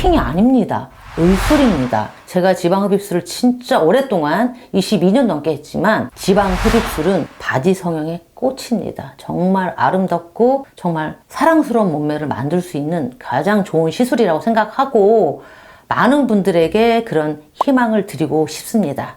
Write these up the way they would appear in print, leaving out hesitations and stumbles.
쇼핑이 아닙니다. 의술입니다. 제가 지방 흡입술을 진짜 오랫동안 22년 넘게 했지만 지방 흡입술은 바디 성형의 꽃입니다. 정말 아름답고 정말 사랑스러운 몸매를 만들 수 있는 가장 좋은 시술이라고 생각하고 많은 분들에게 그런 희망을 드리고 싶습니다.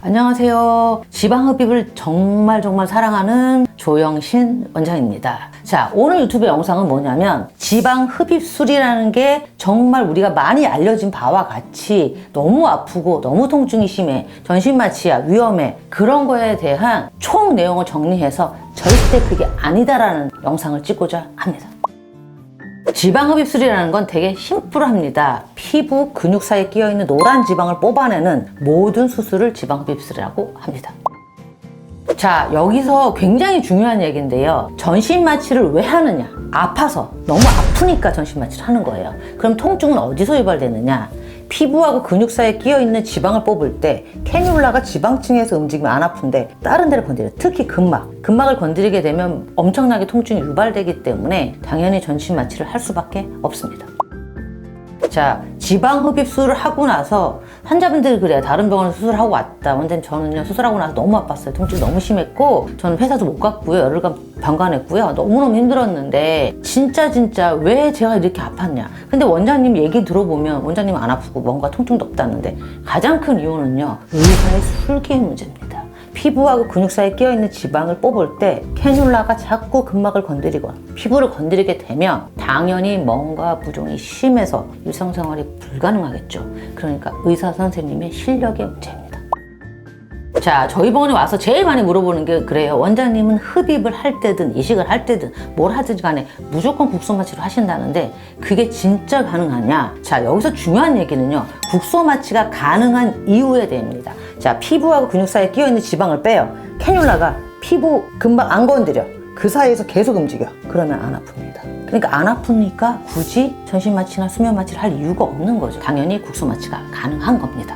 안녕하세요. 지방 흡입을 정말 사랑하는 조영신 원장입니다. 자, 오늘 유튜브 영상은 뭐냐면 지방 흡입술이라는 게 정말 우리가 많이 알려진 바와 같이 너무 아프고 너무 통증이 심해, 전신마취야, 위험해, 그런 거에 대한 총 내용을 정리해서 절대 그게 아니다라는 영상을 찍고자 합니다. 지방 흡입술이라는 건 되게 심플합니다. 피부, 근육 사이에 끼어있는 노란 지방을 뽑아내는 모든 수술을 지방 흡입술이라고 합니다. 자, 여기서 굉장히 중요한 얘기인데요. 전신마취를 왜 하느냐? 아파서, 너무 아프니까 전신마취를 하는 거예요. 그럼 통증은 어디서 유발되느냐? 피부하고 근육 사이에 끼어있는 지방을 뽑을 때 캐뉼라가 지방층에서 움직이면 안 아픈데 다른 데를 건드려요. 특히 근막을 건드리게 되면 엄청나게 통증이 유발되기 때문에 당연히 전신마취를 할 수밖에 없습니다. 자, 지방 흡입술을 하고 나서 환자분들이 그래요. 다른 병원에서 수술하고 왔다. 원장님, 저는요 수술하고 나서 너무 아팠어요. 통증이 너무 심했고 저는 회사도 못 갔고요. 열흘간 병간했고요. 너무너무 힘들었는데 진짜 왜 제가 이렇게 아팠냐. 근데 원장님 얘기 들어보면 원장님은 안 아프고 뭔가 통증도 없다는데 가장 큰 이유는요, 의사의 술기의 문제입니다. 피부하고 근육 사이에 끼어있는 지방을 뽑을 때 캐뉼라가 자꾸 근막을 건드리거나 피부를 건드리게 되면 당연히 뭔가 부종이 심해서 일상생활이 불가능하겠죠. 그러니까 의사 선생님의 실력의 문제입니다. 자, 저희 병원에 와서 제일 많이 물어보는 게 그래요. 원장님은 흡입을 할 때든 이식을 할 때든 뭘 하든 간에 무조건 국소마취를 하신다는데 그게 진짜 가능하냐? 자, 여기서 중요한 얘기는요, 국소마취가 가능한 이유에 대해입니다. 자, 피부하고 근육 사이에 끼어있는 지방을 빼요. 캐뉼라가 피부 근막 안 건드려. 그 사이에서 계속 움직여. 그러면 안 아픕니다. 그러니까 안 아프니까 굳이 전신마취나 수면마취를 할 이유가 없는 거죠. 당연히 국소마취가 가능한 겁니다.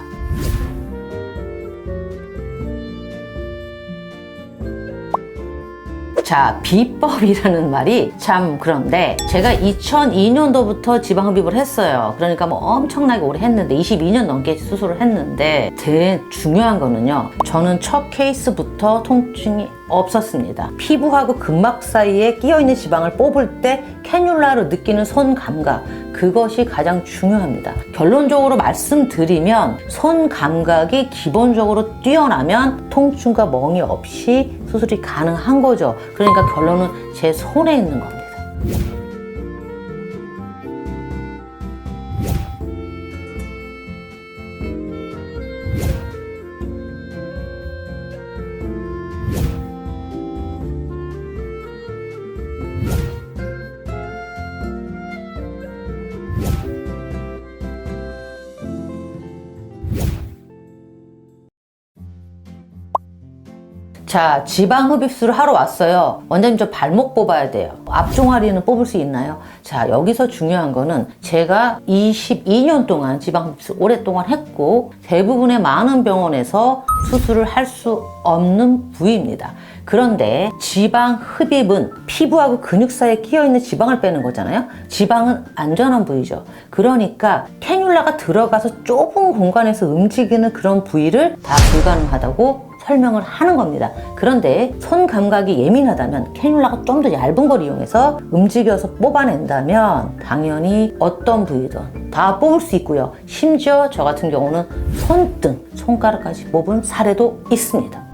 자, 비법이라는 말이 참 그런데 제가 2002년도부터 지방 흡입을 했어요. 그러니까 뭐 엄청나게 오래 했는데 22년 넘게 수술을 했는데 제일 중요한 거는요, 저는 첫 케이스부터 통증이 없었습니다. 피부하고 근막 사이에 끼어있는 지방을 뽑을 때 캐뉼라로 느끼는 손 감각, 그것이 가장 중요합니다. 결론적으로 말씀드리면 손 감각이 기본적으로 뛰어나면 통증과 멍이 없이 수술이 가능한 거죠. 그러니까 결론은 제 손에 있는 겁니다. 자, 지방 흡입술을 하러 왔어요. 원장님, 저 발목 뽑아야 돼요. 앞종아리는 뽑을 수 있나요? 자, 여기서 중요한 거는 제가 22년 동안 지방 흡입술 오랫동안 했고 대부분의 많은 병원에서 수술을 할 수 없는 부위입니다. 그런데 지방 흡입은 피부하고 근육 사이에 끼어있는 지방을 빼는 거잖아요. 지방은 안전한 부위죠. 그러니까 캐뉼라가 들어가서 좁은 공간에서 움직이는 그런 부위를 다 불가능하다고 설명을 하는 겁니다. 그런데 손 감각이 예민하다면 캐뉼라가 좀 더 얇은 걸 이용해서 움직여서 뽑아낸다면 당연히 어떤 부위든 다 뽑을 수 있고요. 심지어 저 같은 경우는 손등, 손가락까지 뽑은 사례도 있습니다.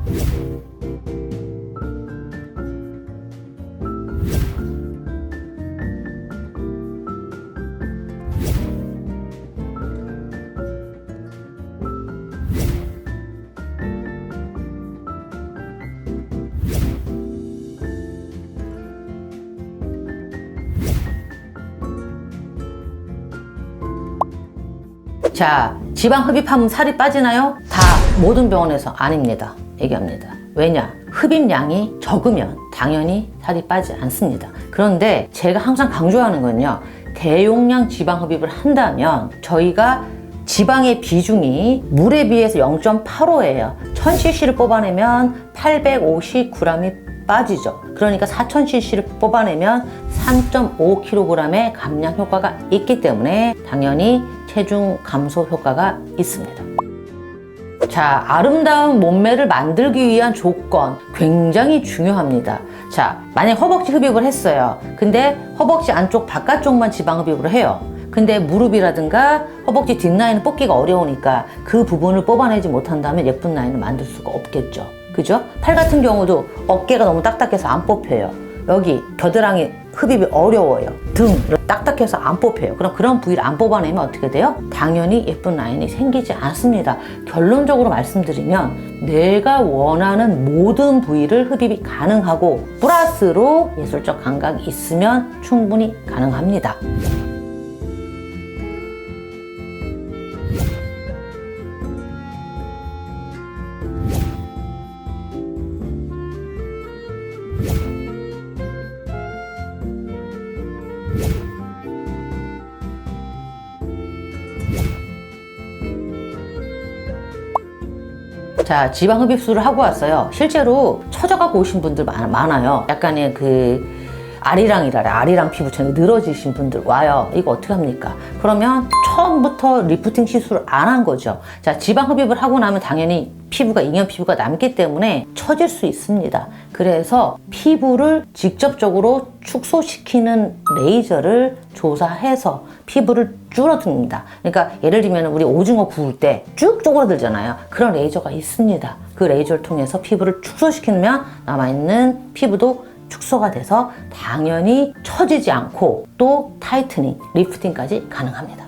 자, 지방 흡입하면 살이 빠지나요? 다 모든 병원에서 아닙니다. 얘기합니다. 왜냐? 흡입량이 적으면 당연히 살이 빠지지 않습니다. 그런데 제가 항상 강조하는 건요, 대용량 지방 흡입을 한다면 저희가 지방의 비중이 물에 비해서 0.85예요. 1000cc를 뽑아내면 850g이 빠지죠. 그러니까 4000cc를 뽑아내면 3.5kg의 감량 효과가 있기 때문에 당연히 체중 감소 효과가 있습니다. 자, 아름다운 몸매를 만들기 위한 조건 굉장히 중요합니다. 자, 만약 허벅지 흡입을 했어요. 근데 허벅지 안쪽 바깥쪽만 지방 흡입을 해요. 근데 무릎이라든가 허벅지 뒷라인은 뽑기가 어려우니까 그 부분을 뽑아내지 못한다면 예쁜 라인을 만들 수가 없겠죠. 그죠? 팔 같은 경우도 어깨가 너무 딱딱해서 안 뽑혀요. 여기 겨드랑이 흡입이 어려워요. 등 딱딱해서 안 뽑혀요. 그럼 그런 부위를 안 뽑아내면 어떻게 돼요? 당연히 예쁜 라인이 생기지 않습니다. 결론적으로 말씀드리면 내가 원하는 모든 부위를 흡입이 가능하고 플러스로 예술적 감각이 있으면 충분히 가능합니다. 자, 지방 흡입술을 하고 왔어요. 실제로 처져갖고 오신 분들 많아요. 약간의 아리랑 피부처럼 늘어지신 분들 와요. 이거 어떻게 합니까? 그러면 처음부터 리프팅 시술을 안 한 거죠. 자, 지방 흡입을 하고 나면 당연히 피부가 잉여 피부가 남기 때문에 처질 수 있습니다. 그래서 피부를 직접적으로 축소시키는 레이저를 조사해서 피부를 줄어듭니다. 그러니까 예를 들면 우리 오징어 구울 때 쭉 쪼그라들잖아요. 그런 레이저가 있습니다. 그 레이저를 통해서 피부를 축소시키면 남아있는 피부도 축소가 돼서 당연히 처지지 않고 또 타이트닝, 리프팅까지 가능합니다.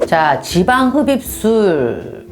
자, 지방 흡입술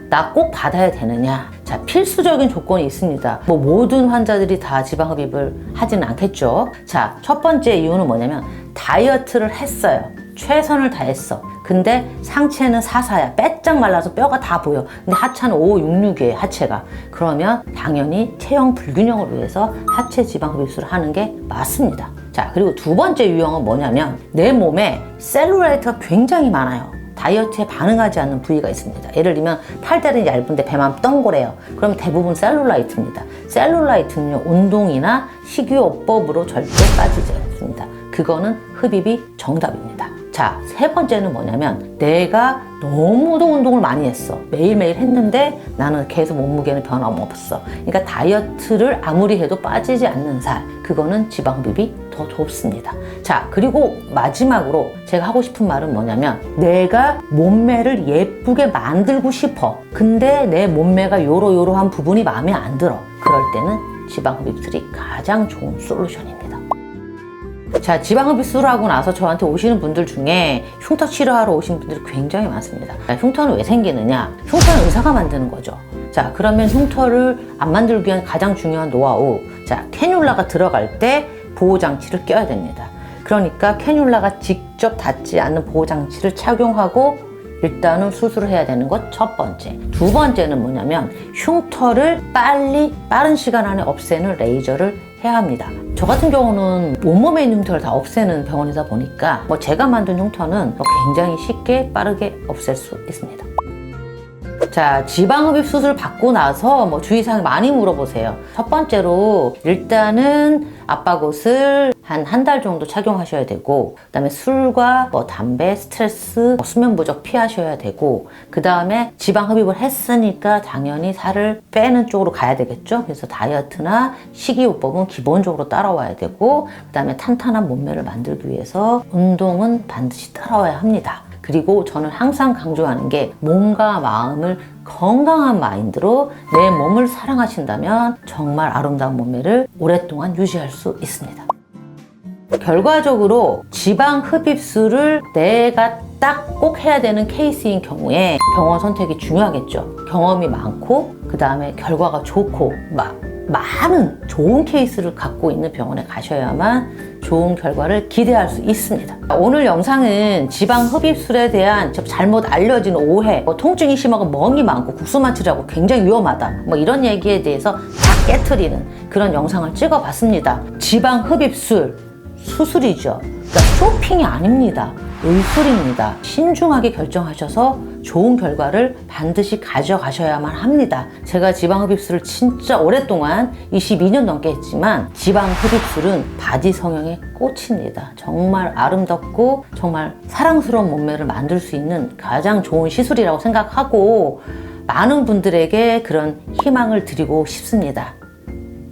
나 꼭 받아야 되느냐? 자, 필수적인 조건이 있습니다. 모든 환자들이 다 지방 흡입을 하지는 않겠죠. 자, 첫 번째 이유는 뭐냐면 다이어트를 했어요. 최선을 다했어. 근데 상체는 사사야. 빼짝 말라서 뼈가 다 보여. 근데 하체는 5, 6, 6이에요, 하체가. 그러면 당연히 체형 불균형을 위해서 하체 지방 흡입술을 하는 게 맞습니다. 자, 그리고 두 번째 유형은 뭐냐면 내 몸에 셀룰라이트가 굉장히 많아요. 다이어트에 반응하지 않는 부위가 있습니다. 예를 들면 팔다리는 얇은데 배만 덩그래요. 그럼 대부분 셀룰라이트입니다. 셀룰라이트는요, 운동이나 식이요법으로 절대 빠지지 않습니다. 그거는 흡입이 정답입니다. 자, 세 번째는 뭐냐면 내가 너무도 운동을 많이 했어. 매일매일 했는데 나는 계속 몸무게는 변함없어. 그러니까 다이어트를 아무리 해도 빠지지 않는 살. 그거는 지방 흡입이 더 좋습니다. 자, 그리고 마지막으로 제가 하고 싶은 말은 뭐냐면 내가 몸매를 예쁘게 만들고 싶어. 근데 내 몸매가 요러요러한 부분이 마음에 안 들어. 그럴 때는 지방 흡입술이 가장 좋은 솔루션입니다. 자, 지방 흡입술을 하고 나서 저한테 오시는 분들 중에 흉터 치료하러 오신 분들이 굉장히 많습니다. 자, 흉터는 왜 생기느냐? 흉터는 의사가 만드는 거죠. 자, 그러면 흉터를 안 만들기 위한 가장 중요한 노하우. 자, 캐뉼라가 들어갈 때 보호장치를 껴야 됩니다. 그러니까 캐뉼라가 직접 닿지 않는 보호장치를 착용하고 일단은 수술을 해야 되는 것 첫 번째. 두 번째는 뭐냐면 흉터를 빠른 시간 안에 없애는 레이저를 해야 합니다. 저 같은 경우는 온몸에 있는 흉터를 다 없애는 병원이다 보니까 제가 만든 흉터는 굉장히 쉽게 빠르게 없앨 수 있습니다. 자, 지방 흡입 수술 받고 나서 주의사항 많이 물어보세요. 첫 번째로 일단은 압박옷을 한 달 정도 착용하셔야 되고, 그 다음에 술과 담배, 스트레스, 수면 부족 피하셔야 되고, 그 다음에 지방 흡입을 했으니까 당연히 살을 빼는 쪽으로 가야 되겠죠. 그래서 다이어트나 식이요법은 기본적으로 따라와야 되고, 그 다음에 탄탄한 몸매를 만들기 위해서 운동은 반드시 따라와야 합니다. 그리고 저는 항상 강조하는 게 몸과 마음을 건강한 마인드로 내 몸을 사랑하신다면 정말 아름다운 몸매를 오랫동안 유지할 수 있습니다. 결과적으로 지방 흡입술을 내가 딱 꼭 해야 되는 케이스인 경우에 병원 선택이 중요하겠죠. 경험이 많고 그 다음에 결과가 좋고 많은 좋은 케이스를 갖고 있는 병원에 가셔야만 좋은 결과를 기대할 수 있습니다. 오늘 영상은 지방 흡입술에 대한 잘못 알려진 오해, 통증이 심하고 멍이 많고 국소만 치료하고 굉장히 위험하다, 이런 얘기에 대해서 다 깨트리는 그런 영상을 찍어봤습니다. 지방 흡입술 수술이죠. 그러니까 쇼핑이 아닙니다. 의술입니다. 신중하게 결정하셔서 좋은 결과를 반드시 가져가셔야만 합니다. 제가 지방 흡입술을 진짜 오랫동안 22년 넘게 했지만 지방 흡입술은 바디 성형의 꽃입니다. 정말 아름답고 정말 사랑스러운 몸매를 만들 수 있는 가장 좋은 시술이라고 생각하고 많은 분들에게 그런 희망을 드리고 싶습니다.